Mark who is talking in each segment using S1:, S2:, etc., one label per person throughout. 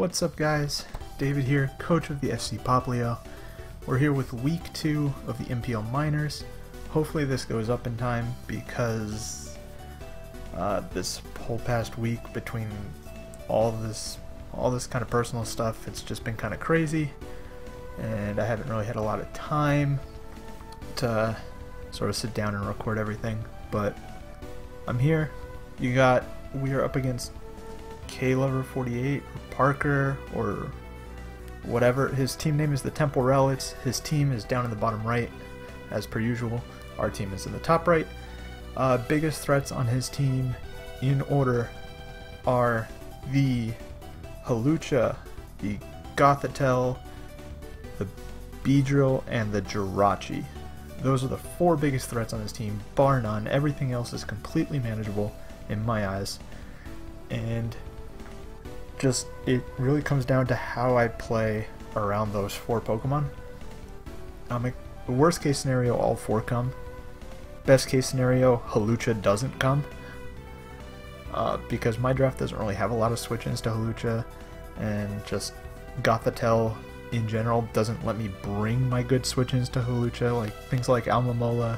S1: What's up guys, David here, coach of the FC Popplio. We're here with week 2 of the NPL Minors. Hopefully this goes up in time because this whole past week between all this kind of personal stuff, it's just been kind of crazy and I haven't really had a lot of time to sort of sit down and record everything, but I'm here. We are up against K-Lover48 or Parker or whatever. His team name is the Temple Rowlets. His team is down in the bottom right as per usual. Our team is in the top right. Biggest threats on his team in order are the Hawlucha, the Gothitelle, the Beedrill, and the Jirachi. Those are the 4 biggest threats on his team, bar none. Everything else is completely manageable in my eyes. And just, it really comes down to how I play around those 4 Pokemon. Worst case scenario, all 4 come. Best case scenario, Hawlucha doesn't come. Because my draft doesn't really have a lot of switch-ins to Hawlucha, and just Gothitelle in general doesn't let me bring my good switch-ins to Hawlucha. Like things like Almamola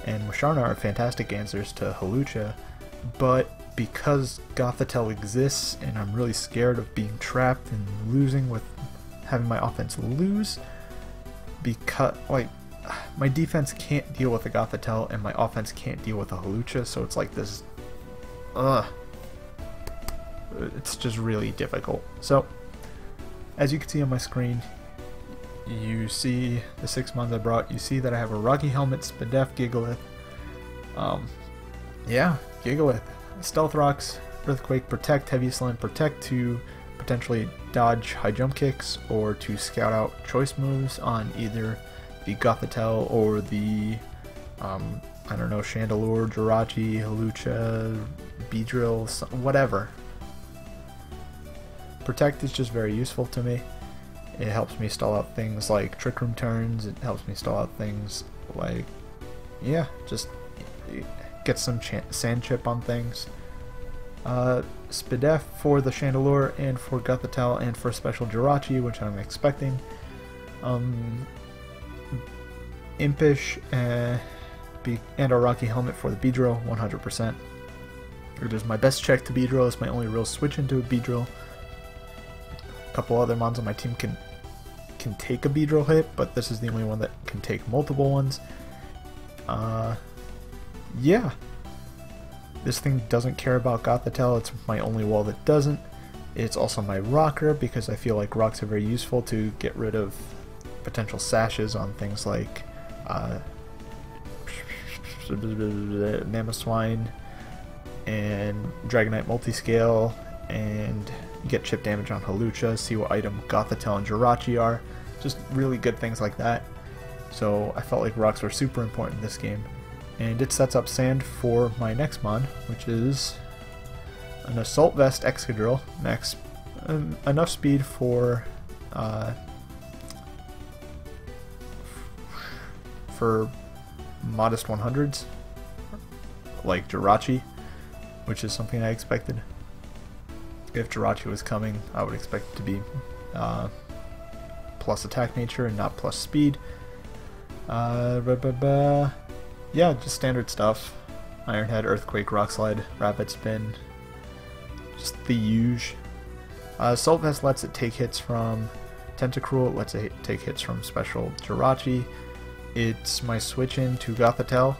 S1: and Musharna are fantastic answers to Hawlucha, but because Gothitelle exists and I'm really scared of being trapped and losing with having my offense lose, because like my defense can't deal with the Gothitelle and my offense can't deal with the Hawlucha, so it's like this it's just really difficult. So as you can see on my screen, you see the 6 mons I brought. You see that I have a Rocky Helmet, Spadef, Gigalith. Yeah, Gigalith. Stealth Rocks, Earthquake, Protect, Heavy Slam, Protect to potentially dodge high jump kicks or to scout out choice moves on either the Gothitelle or the, I don't know, Chandelure, Jirachi, Hawlucha, Beedrill, whatever. Protect is just very useful to me. It helps me stall out things like Trick Room turns, it helps me stall out things like, yeah, just get some sand chip on things. Spadef for the Chandelure and for Gothitelle and for special Jirachi, which I'm expecting. Impish and a Rocky Helmet for the Beedrill, 100%. It is my best check to Beedrill. It's my only real switch into a Beedrill. A couple other mons on my team can take a Beedrill hit, but this is the only one that can take multiple ones. Yeah. This thing doesn't care about Gothitelle. It's my only wall that doesn't. It's also my rocker because I feel like rocks are very useful to get rid of potential sashes on things like Mamoswine and Dragonite Multiscale, and get chip damage on Hawlucha, see what item Gothitelle and Jirachi are. Just really good things like that. So I felt like rocks were super important in this game. And it sets up sand for my next mon, which is an Assault Vest Excadrill, max enough speed for modest 100s, like Jirachi, which is something I expected. If Jirachi was coming, I would expect it to be plus attack nature and not plus speed. Yeah, just standard stuff. Iron Head, Earthquake, Rock Slide, Rapid Spin, just the huge. Assault Vest lets it take hits from Tentacruel, it lets it take hits from special Jirachi. It's my switch in to Gothitelle,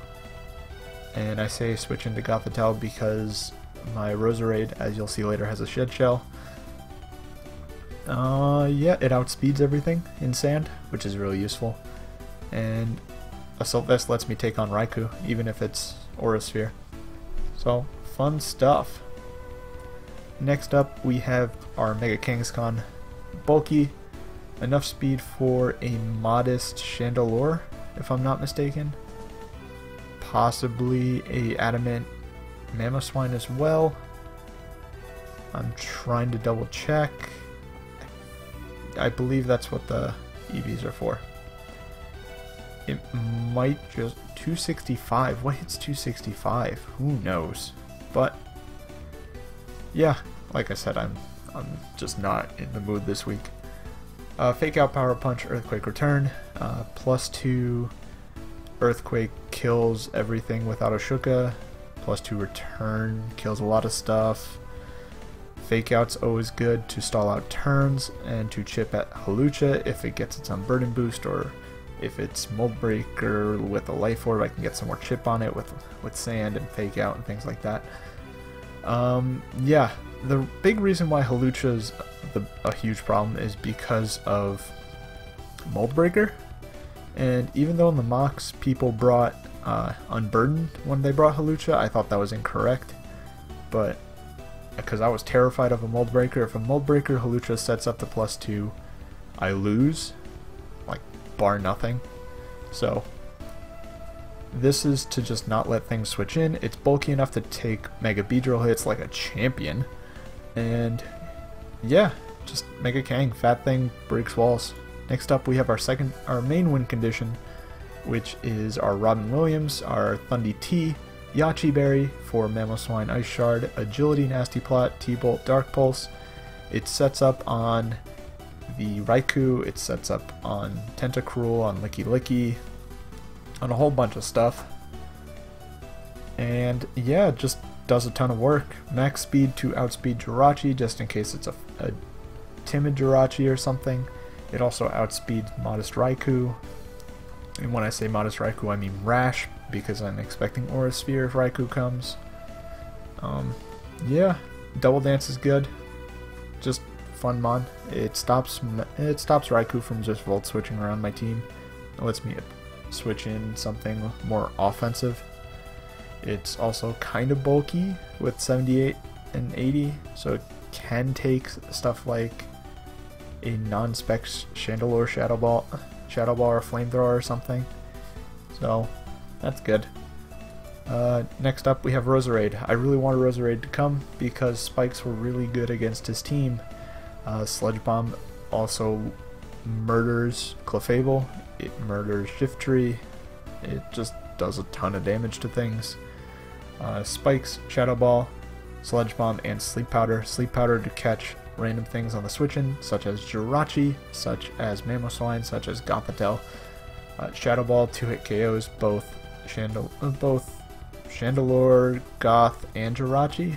S1: and I say switch into Gothitelle because my Roserade, as you'll see later, has a Shed Shell. Yeah, it outspeeds everything in sand, which is really useful. And Assault Vest lets me take on Raikou, even if it's Aura Sphere. So, fun stuff. Next up, we have our Mega Kangaskhan. Bulky, enough speed for a modest Chandelure, if I'm not mistaken. Possibly a Adamant Mamoswine as well. I'm trying to double check. I believe that's what the EVs are for. It might just 265. What hits 265? Who knows? But yeah, like I said, I'm I'm just not in the mood this week. Fake Out, Power Punch, Earthquake Return. +2 Earthquake kills everything without a Shuka. +2 Return kills a lot of stuff. Fake Out's always good to stall out turns and to chip at Hawlucha if it gets its Unburden boost, or if it's Mold Breaker with a Life Orb, I can get some more chip on it with Sand and Fake Out and things like that. Yeah, the big reason why Hawlucha is a huge problem is because of Mold Breaker. And even though in the mocks people brought Unburdened when they brought Hawlucha, I thought that was incorrect. But because I was terrified of a Mold Breaker, if a Mold Breaker Hawlucha sets up the +2, I lose, like bar nothing. So this is to just not let things switch in. It's bulky enough to take Mega Beedrill hits like a champion. And yeah, just Mega Kang, fat thing, breaks walls. Next up we have our main win condition, which is our Robin Williams, our Thundy T, Yachi Berry for Mamoswine Ice Shard, Agility Nasty Plot, T-Bolt Dark Pulse. It sets up on the Raikou, it sets up on Tentacruel, on Licky Licky, on a whole bunch of stuff. And yeah, it just does a ton of work. Max speed to outspeed Jirachi, just in case it's a timid Jirachi or something. It also outspeeds Modest Raikou. And when I say Modest Raikou, I mean Rash, because I'm expecting Aura Sphere if Raikou comes. Yeah, Double Dance is good. Just fun mod. It stops Raikou from just Volt switching around my team. It lets me switch in something more offensive. It's also kind of bulky with 78 and 80, so it can take stuff like a non-spec Chandelure Shadow Ball or Flamethrower or something. So that's good. Next up we have Roserade. I really wanted Roserade to come because spikes were really good against his team. Sludge Bomb also murders Clefable, it murders Shiftry, it just does a ton of damage to things. Spikes, Shadow Ball, Sludge Bomb, and Sleep Powder. Sleep Powder to catch random things on the switch-in, such as Jirachi, such as Mamoswine, such as Gothitelle. Shadow Ball, 2-hit KOs, both Chandelure, Goth, and Jirachi.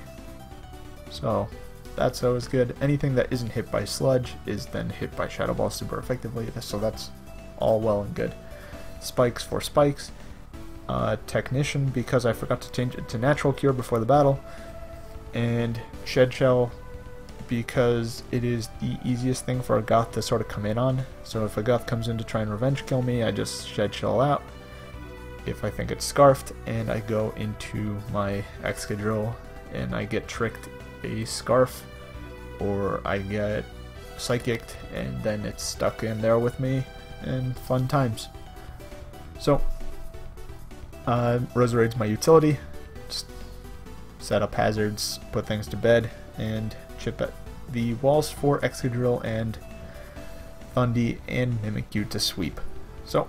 S1: So that's always good. Anything that isn't hit by Sludge is then hit by Shadow Ball super effectively, so that's all well and good. Spikes for Spikes. Technician, because I forgot to change it to Natural Cure before the battle. And Shed Shell, because it is the easiest thing for a Goth to sort of come in on. So if a Goth comes in to try and revenge kill me, I just Shed Shell out. If I think it's Scarfed, and I go into my Excadrill and I get tricked a Scarf, or I get Psychicked and then it's stuck in there with me, and fun times. So Roserade's my utility. Just set up hazards, put things to bed, and chip at the walls for Excadrill and Thundy and Mimikyu to sweep. So,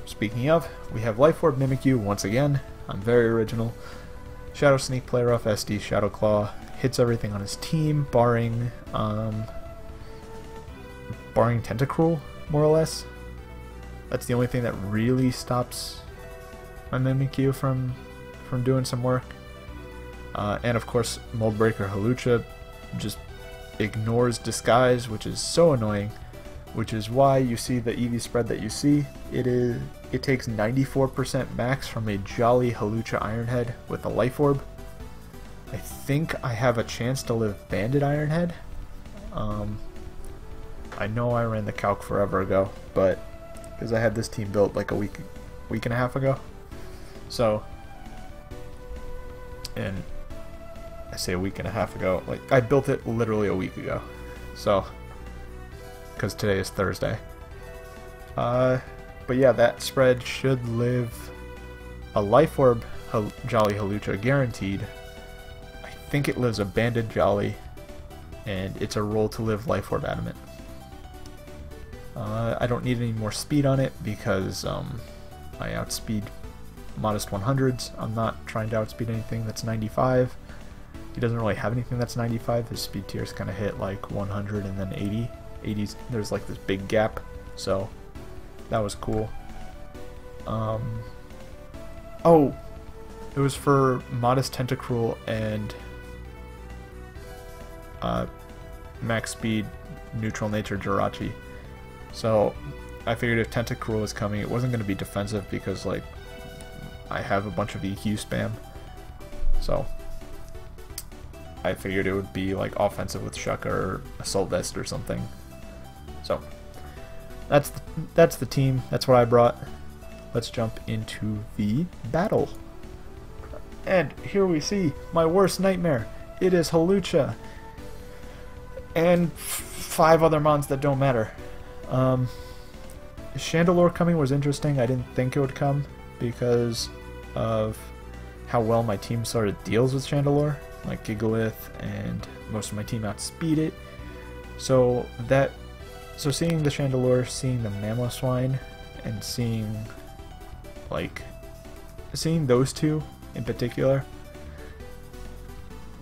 S1: speaking of, we have Life Orb Mimikyu once again. I'm very original. Shadow Sneak, Play Rough, SD, Shadow Claw, hits everything on his team, barring Tentacruel, more or less. That's the only thing that really stops my Mimikyu from doing some work. And of course, Mold Breaker Hawlucha just ignores Disguise, which is so annoying, which is why you see the EV spread that you see. It takes 94% max from a Jolly Hawlucha Ironhead with a Life Orb. I think I have a chance to live Banded Ironhead. I know I ran the calc forever ago, but because I had this team built like a week and a half ago. So, and I say a week and a half ago, like I built it literally a week ago. So, because today is Thursday. But yeah, that spread should live a Life Orb Jolly Hawlucha guaranteed. I think it lives a Banded Jolly, and it's a roll to live Life Orb Adamant. I don't need any more speed on it because I outspeed modest 100s. I'm not trying to outspeed anything that's 95. he doesn't really have anything that's 95. His speed tiers kind of hit like 100 and then 80. 80s, there's like this big gap, so that was cool. Oh, it was for Modest Tentacruel and max speed neutral nature Jirachi. So I figured if Tentacruel was coming, it wasn't going to be defensive because like I have a bunch of EQ spam. So I figured it would be like offensive with Shuck or Assault Vest or something. So that's the team. That's what I brought. Let's jump into the battle. And here we see my worst nightmare. It is Hawlucha. And 5 other mons that don't matter. Chandelure coming was interesting. I didn't think it would come because of how well my team sort of deals with Chandelure. Like Gigalith and most of my team outspeed it. So seeing the Chandelure, seeing the Mamoswine, and seeing those two in particular,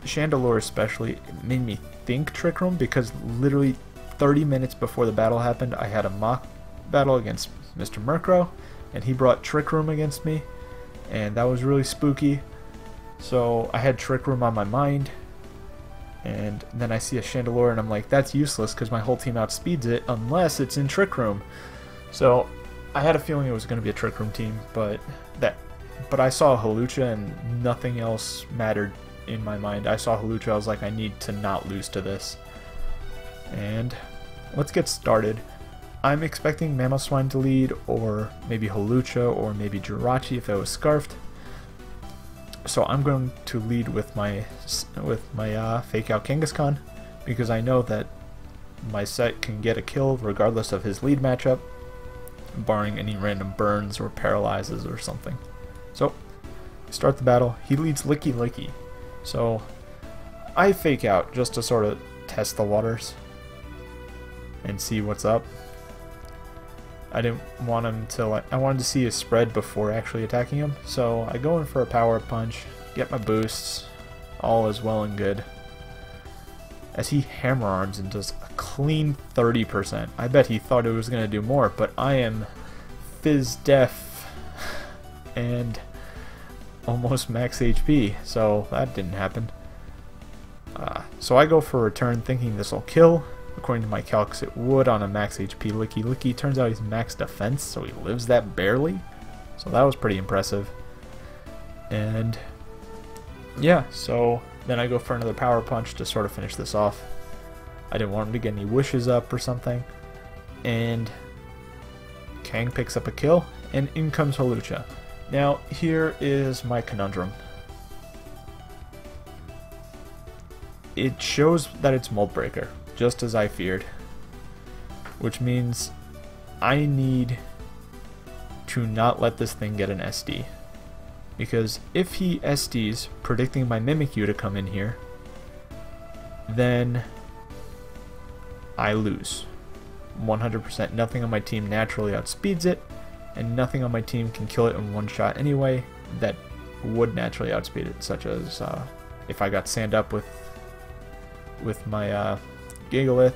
S1: Chandelure especially, it made me think Trick Room because literally 30 minutes before the battle happened, I had a mock battle against Mr. Murkrow, and he brought Trick Room against me, and that was really spooky. So I had Trick Room on my mind, and then I see a Chandelure, and I'm like, that's useless because my whole team outspeeds it unless it's in Trick Room. So I had a feeling it was going to be a Trick Room team, but I saw Hawlucha and nothing else mattered in my mind. I saw Hawlucha, I was like, I need to not lose to this. And let's get started. I'm expecting Mamoswine to lead, or maybe Hawlucha, or maybe Jirachi if I was Scarfed. So I'm going to lead with my fake out Kangaskhan, because I know that my set can get a kill regardless of his lead matchup, barring any random burns or paralyzes or something. So start the battle. He leads Licky Licky. So I fake out just to sort of test the waters and see what's up. I didn't want him to, I wanted to see his spread before actually attacking him. So I go in for a power punch, get my boosts, all is well and good. As he hammer arms and does a clean 30%. I bet he thought it was going to do more, but I am fizz def and almost max HP, so that didn't happen. So I go for a return thinking this will kill. According to my calcs, it would on a max HP Licky Licky. Turns out he's max defense, so he lives that barely. So that was pretty impressive. And yeah, so then I go for another power punch to sort of finish this off. I didn't want him to get any wishes up or something. And Kang picks up a kill, and in comes Hawlucha. Now, here is my conundrum. It shows that it's Mold Breaker, just as I feared. Which means I need to not let this thing get an SD. Because if he SDs, predicting my Mimikyu to come in here, then I lose. 100%. Nothing on my team naturally outspeeds it, and nothing on my team can kill it in one shot anyway that would naturally outspeed it, such as if I got sand up with my Gigalith,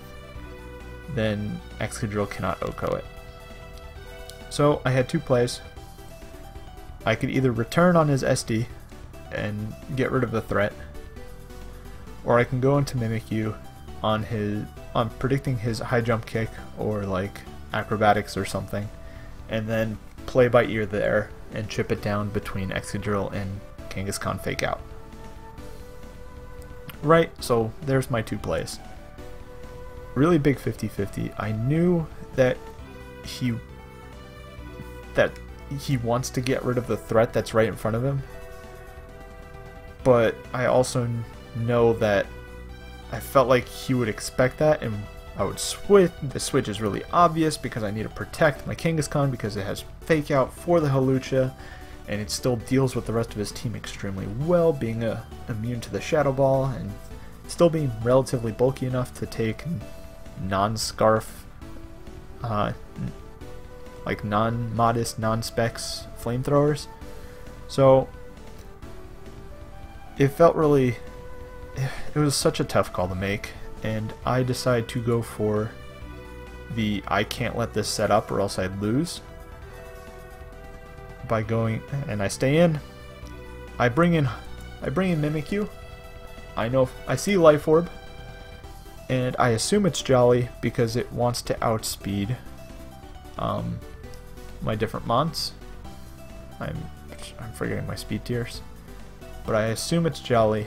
S1: then Excadrill cannot OHKO it. So I had two plays. I could either return on his SD and get rid of the threat, or I can go into Mimikyu on predicting his high jump kick or like acrobatics or something, and then play by ear there and chip it down between Excadrill and Kangaskhan fake out. Right, so there's my two plays. Really big 50-50. I knew that he wants to get rid of the threat that's right in front of him, but I also know that I felt like he would expect that, and I would switch. The switch is really obvious because I need to protect my Kangaskhan because it has fake out for the Hawlucha, and it still deals with the rest of his team extremely well, being immune to the Shadow Ball and still being relatively bulky enough to take non-scarf, like non-modest, non-specs flamethrowers. So it felt really it was such a tough call to make, and I decided to go for the I can't let this set up or else I'd lose by going, and I stay in. I bring in Mimikyu. I see Life Orb, and I assume it's Jolly because it wants to outspeed my different mons. I'm forgetting my speed tiers, but I assume it's Jolly.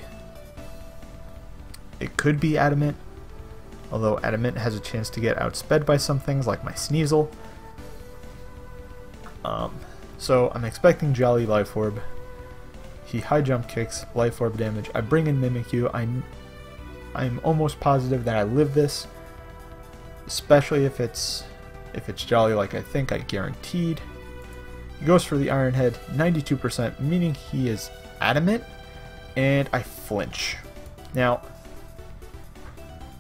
S1: It could be Adamant, although Adamant has a chance to get outsped by some things like my Sneasel. So I'm expecting Jolly Life Orb. He high jump kicks, Life Orb damage. I bring in Mimikyu. I'm almost positive that I live this, especially if it's Jolly like I think I guaranteed. He goes for the Iron Head, 92%, meaning he is Adamant, and I flinch. Now,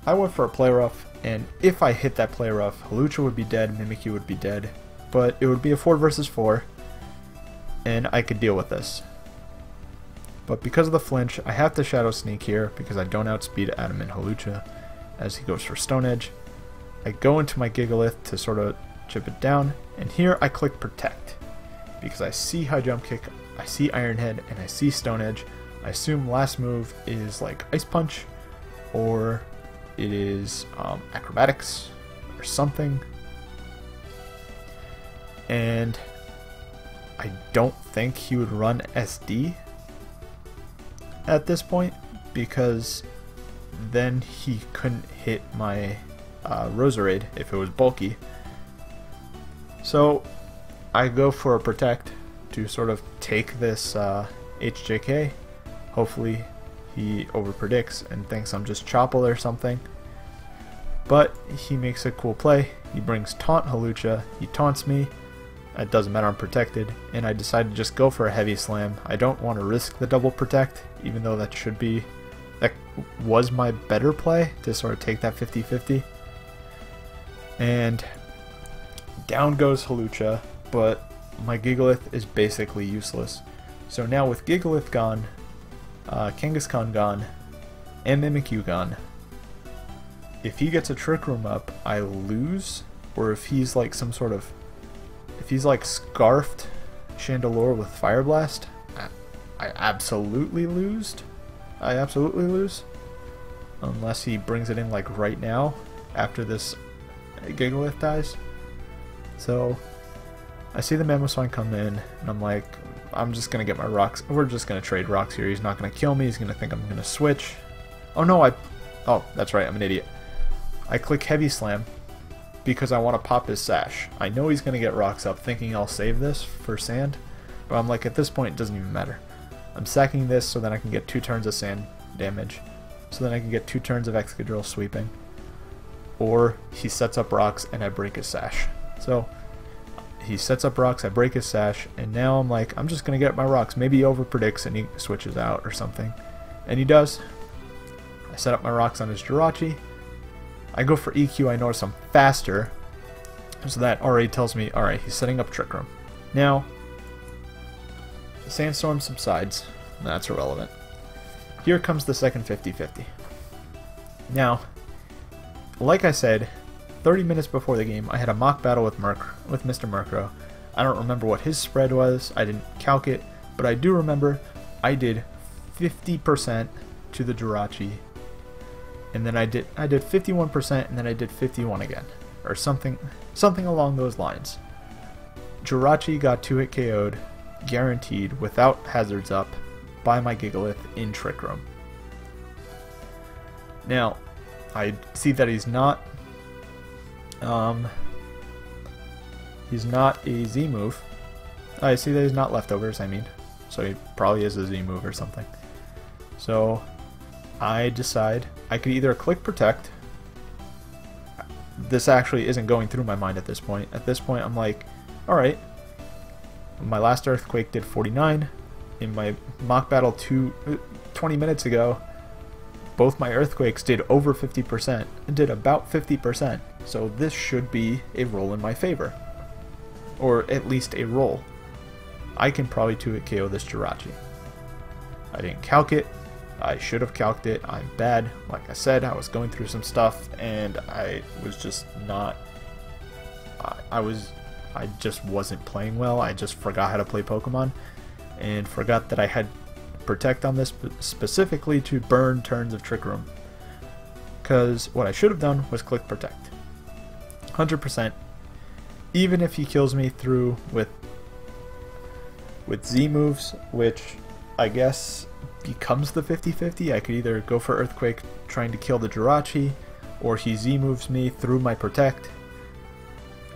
S1: I went for a play rough, and if I hit that play rough, Hawlucha would be dead, Mimikyu would be dead, but it would be a 4 versus 4, and I could deal with this. But because of the flinch, I have to Shadow Sneak here because I don't outspeed Adamant Hawlucha as he goes for Stone Edge. I go into my Gigalith to sort of chip it down, and here I click Protect because I see High Jump Kick, I see Iron Head, and I see Stone Edge. I assume last move is like Ice Punch, or it is Acrobatics or something. And I don't think he would run SD at this point because then he couldn't hit my Roserade if it was bulky. So I go for a Protect to sort of take this HJK. Hopefully he overpredicts and thinks I'm just Chople or something. But he makes a cool play. He brings Taunt Hawlucha. He taunts me. It doesn't matter, I'm protected. And I decide to just go for a Heavy Slam. I don't want to risk the double Protect, even though that was my better play to sort of take that 50-50. And down goes Hawlucha, but my Gigalith is basically useless. So now with Gigalith gone, Kangaskhan gone, and Mimikyu gone, if he gets a Trick Room up, I lose. Or if he's like if he's like Scarfed Chandelure with Fire Blast, I absolutely lose. Unless he brings it in like right now after this Gigalith dies. So I see the Mamoswine come in, and I'm like, I'm just gonna get my rocks. We're just gonna trade rocks here. He's not gonna kill me. He's gonna think I'm gonna switch. Oh no, oh, that's right, I'm an idiot. I click Heavy Slam because I want to pop his Sash. I know he's gonna get rocks up, thinking I'll save this for Sand, but I'm like, at this point, it doesn't even matter. I'm sacking this so that I can get 2 turns of Sand damage, so then I can get 2 turns of Excadrill sweeping, or he sets up rocks and I break his Sash. So he sets up rocks, I break his Sash, and now I'm like, I'm just gonna get my rocks. Maybe he overpredicts and he switches out or something, and he does. I set up my rocks on his Jirachi. I go for EQ. I notice I'm faster, so that already tells me, alright, he's setting up Trick Room. Now, the Sandstorm subsides. That's irrelevant. Here comes the second 50-50. Now, like I said, 30 minutes before the game, I had a mock battle with Mr. Murkrow. I don't remember what his spread was. I didn't calc it, but I do remember I did 50% to the Jirachi, and then I did 51%, and then I did 51 again, or something along those lines. Jirachi got 2-hit KO'd, guaranteed, without hazards up, by my Gigalith in Trick Room. Now, I see that he's not a Z move. I see that he's not leftovers, I mean. So he probably is a Z move or something. So I decide I could either click Protect. This actually isn't going through my mind at this point. At this point I'm like, alright, my last Earthquake did 49. In my mock battle 20 minutes ago, both my Earthquakes did over 50%, and did about 50%, so this should be a roll in my favor. Or at least a roll. I can probably 2-hit KO this Jirachi. I didn't calc it, I should have calced it. I'm bad. Like I said, I was going through some stuff and I was just not... I just wasn't playing well. I just forgot how to play Pokemon and forgot that I had Protect on this specifically to burn turns of Trick Room. Because what I should have done was click Protect. 100%. Even if he kills me through with Z moves, which I guess becomes the 50-50. I could either go for Earthquake trying to kill the Jirachi, or he Z moves me through my Protect.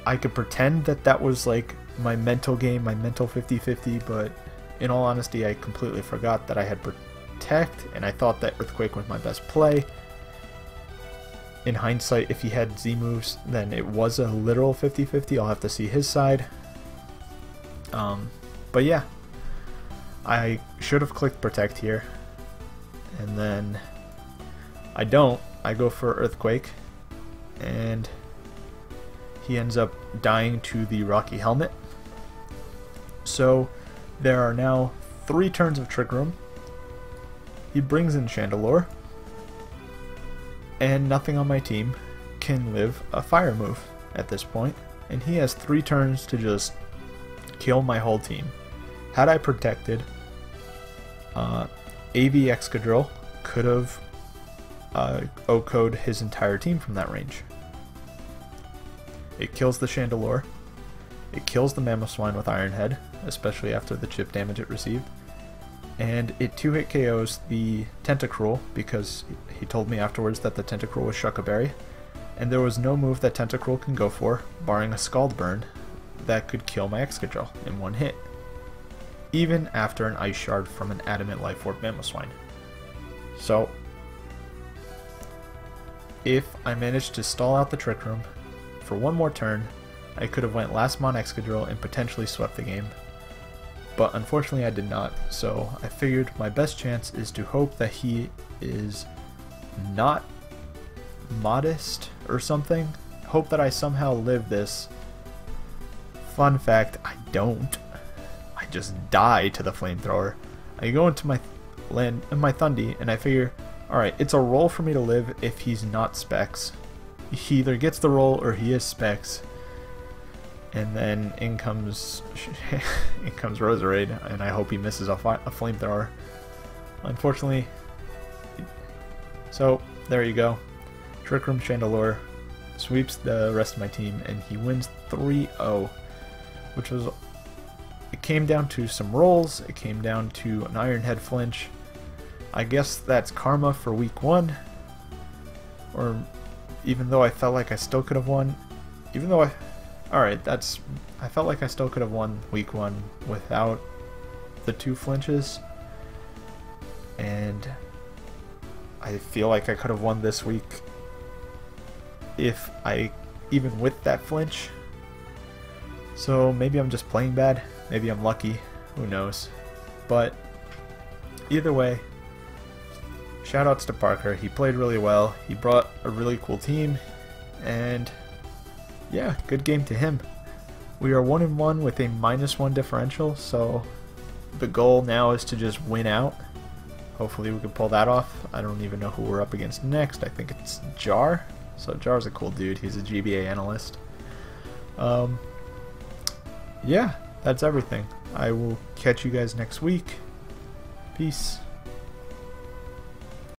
S1: I could pretend that that was like my mental game, my mental 50-50, but in all honesty I completely forgot that I had Protect, and I thought that Earthquake was my best play. In hindsight, if he had Z moves, then it was a literal 50-50. I'll have to see his side. But yeah, I should have clicked Protect here, and then I don't. I go for Earthquake, and he ends up dying to the Rocky Helmet. So there are now 3 turns of Trick Room. He brings in Chandelure, and nothing on my team can live a fire move at this point, and he has 3 turns to just kill my whole team. Had I protected, AV Excadrill could have OHKO'd his entire team from that range. It kills the Chandelure, it kills the Mamoswine with Iron Head, especially after the chip damage it received, and it 2-hit KOs the Tentacruel because he told me afterwards that the Tentacruel was Shuckleberry, and there was no move that Tentacruel can go for, barring a Scald Burn, that could kill my Excadrill in 1 hit, even after an Ice Shard from an Adamant Life Orb Mamoswine. So, if I managed to stall out the Trick Room for 1 more turn, I could have went last Mon Excadrill and potentially swept the game. But unfortunately I did not, so I figured my best chance is to hope that he is not modest or something. Hope that I somehow live this. Fun fact, I don't. I just die to the Flamethrower. I go into my land in my Thundy and I figure, alright, it's a roll for me to live if he's not Specs. He either gets the roll or he is Specs. And then in comes Roserade, and I hope he misses a Flamethrower. Unfortunately, so there you go. Trick Room Chandelure sweeps the rest of my team, and he wins 3-0, which was, it came down to some rolls, it came down to an Iron Head flinch. I guess that's karma for week 1, or even though I felt like I still could have won, even though I felt like I still could have won week 1 without the 2 flinches, and I feel like I could have won this week even with that flinch. So maybe I'm just playing bad, maybe I'm lucky, who knows. But either way, shoutouts to Parker. He played really well, he brought a really cool team, and yeah, good game to him. We are 1-1 with a -1 differential, so the goal now is to just win out. Hopefully we can pull that off. I don't even know who we're up against next. I think it's Jar. So Jar's a cool dude. He's a GBA analyst. Yeah, that's everything. I will catch you guys next week. Peace.